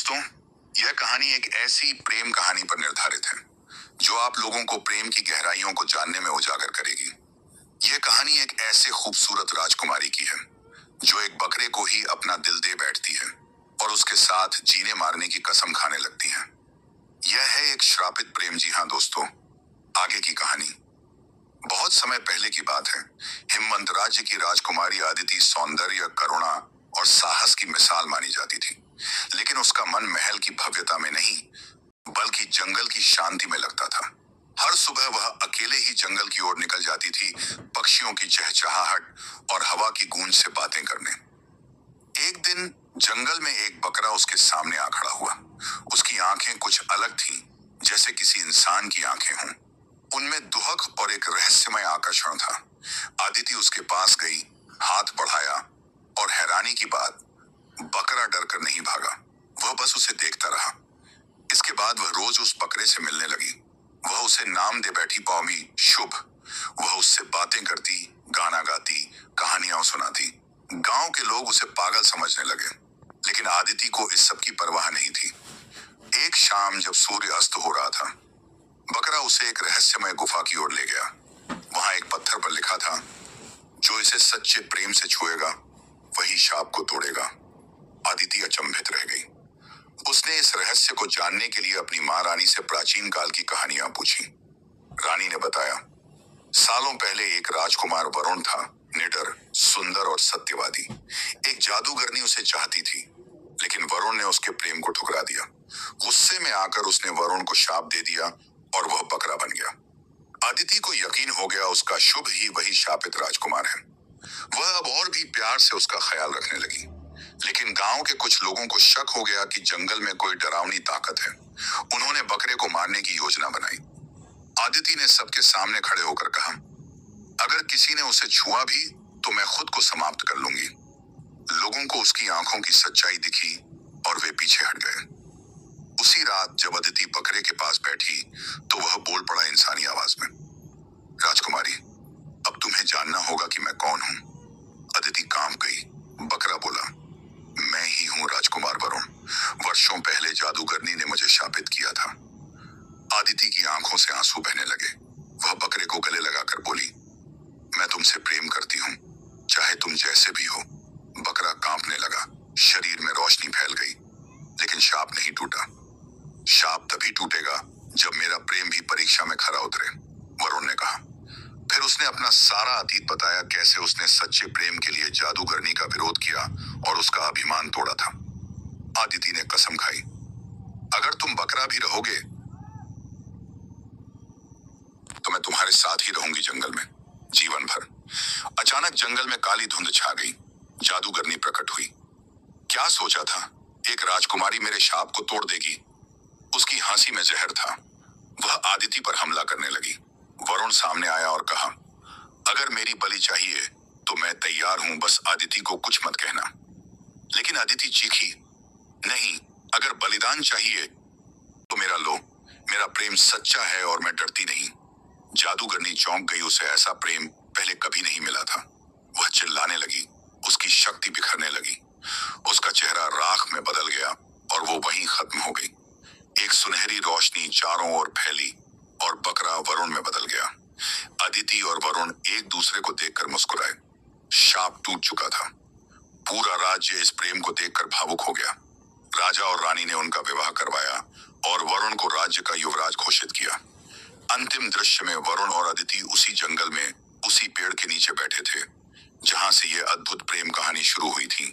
दोस्तों, यह कहानी एक ऐसी प्रेम कहानी पर निर्धारित है जो आप लोगों को प्रेम की गहराइयों को जानने में उजागर करेगी। यह कहानी एक ऐसे खूबसूरत राजकुमारी की है जो एक बकरे को ही अपना दिल दे बैठती है और उसके साथ जीने मारने की कसम खाने लगती है। यह है एक श्रापित प्रेम। जी हाँ दोस्तों, आगे की कहानी। बहुत समय पहले की बात है। हिमवंत राज्य की राजकुमारी अदिति सौंदर्य, करुणा और साहस की मिसाल मानी जाती थी। लेकिन उसका मन महल की भव्यता में नहीं, बल्कि जंगल की शांति में लगता था। हर सुबह वह अकेले ही जंगल की ओर निकल जाती थी, पक्षियों की चहचहाहट और हवा की गूंज से बातें करने। एक दिन जंगल में एक बकरा उसके सामने आ खड़ा हुआ। उसकी आंखें कुछ अलग थीं, जैसे किसी इंसान की आंखें हों। उनमें दुहक और एक रहस्यमय आकर्षण था। अदिति उसके पास गई, हाथ बढ़ाया और हैरानी की बात, बकरा डरकर नहीं भागा। वह बस उसे देखता रहा। इसके बाद वह रोज उस बकरे से मिलने लगी। वह उसे नाम दे बैठी, पौमी, शुभ। वह उससे बातें करती, गाना गाती, कहानियां सुनाती। गांव के लोग उसे पागल समझने लगे, लेकिन आदिति को इस सब की परवाह नहीं थी। एक शाम जब सूर्य अस्त हो रहा था, बकरा उसे एक रहस्यमय गुफा की ओर ले गया। वहां एक पत्थर पर लिखा था, जो इसे सच्चे प्रेम से छुएगा वही शाप को तोड़ेगा। आदिति अचंभित रह गई। उसने इस रहस्य को जानने के लिए अपनी माँ रानी से प्राचीन काल की कहानियां पूछी। रानी ने बताया, सालों पहले एक राजकुमार वरुण था, निडर, सुंदर और सत्यवादी। एक जादूगरनी उसे चाहती थी, लेकिन वरुण ने उसके प्रेम को ठुकरा दिया। गुस्से में आकर उसने वरुण को शाप दे दिया और वह बकरा बन गया। अदिति को यकीन हो गया उसका शुभ ही वही शापित राजकुमार है। वह अब और भी प्यार से उसका ख्याल रखने लगी। लेकिन गांव के कुछ लोगों को शक हो गया कि जंगल में कोई डरावनी ताकत है। उन्होंने बकरे को मारने की योजना बनाई। आदिति ने सबके सामने खड़े होकर कहा, अगर किसी ने उसे छुआ भी तो मैं खुद को समाप्त कर लूंगी। लोगों को उसकी आंखों की सच्चाई दिखी और वे पीछे हट गए। उसी रात जब अदिति बकरे के पास बैठी तो वह बोल पड़ा इंसानी आवाज में, राजकुमारी, अब तुम्हें जानना होगा कि मैं कौन हूँ। अदिति कांप गई। बकरा बोला, मैं ही हूँ राजकुमार वरुण। वर्षों पहले जादूगरनी ने मुझे शापित किया था। आदिति की आंखों से आंसू बहने लगे। वह बकरे को गले लगाकर बोली, मैं तुमसे प्रेम करती हूँ, चाहे तुम जैसे भी हो। बकरा कांपने लगा। शरीर में रोशनी फैल गई, लेकिन शाप नहीं टूटा। शाप तभी टूटेगा जब मेरा प्रेम भी परीक्षा में खरा उतरे, वरुण ने कहा। फिर उसने अपना सारा अतीत बताया, कैसे उसने सच्चे प्रेम के लिए जादूगरनी का विरोध किया और उसका अभिमान तोड़ा था। आदिति ने कसम खाई, अगर तुम बकरा भी रहोगे तो मैं तुम्हारे साथ ही रहूंगी जंगल में, जीवन भर। अचानक जंगल में काली धुंध छा गई। जादूगरनी प्रकट हुई। क्या सोचा था, एक राजकुमारी मेरे शाप को तोड़ देगी? उसकी हंसी में जहर था। वह आदिति पर हमला करने लगी। वरुण सामने आया और कहा, अगर मेरी बलि चाहिए तो मैं तैयार हूं, बस आदिति को कुछ मत कहना। लेकिन आदिति चीखी, नहीं, अगर बलिदान चाहिए तो मेरा लो। मेरा प्रेम सच्चा है और मैं डरती नहीं। जादूगरनी चौंक गई। उसे ऐसा प्रेम पहले कभी नहीं मिला था। वह चिल्लाने लगी। उसकी शक्ति बिखरने लगी। उसका चेहरा राख में बदल गया और वो वहीं खत्म हो गई। एक सुनहरी रोशनी चारों ओर फैली और बकरा वरुण में बदल गया। अदिति और वरुण एक दूसरे को देखकर मुस्कुराए। शाप टूट चुका था। पूरा राज्य इस प्रेम को देखकर भावुक हो गया। राजा और रानी ने उनका विवाह करवाया और वरुण को राज्य का युवराज घोषित किया। अंतिम दृश्य में वरुण और अदिति उसी जंगल में, उसी पेड़ के नीचे बैठे थे, जहां से यह अद्भुत प्रेम कहानी शुरू हुई थी।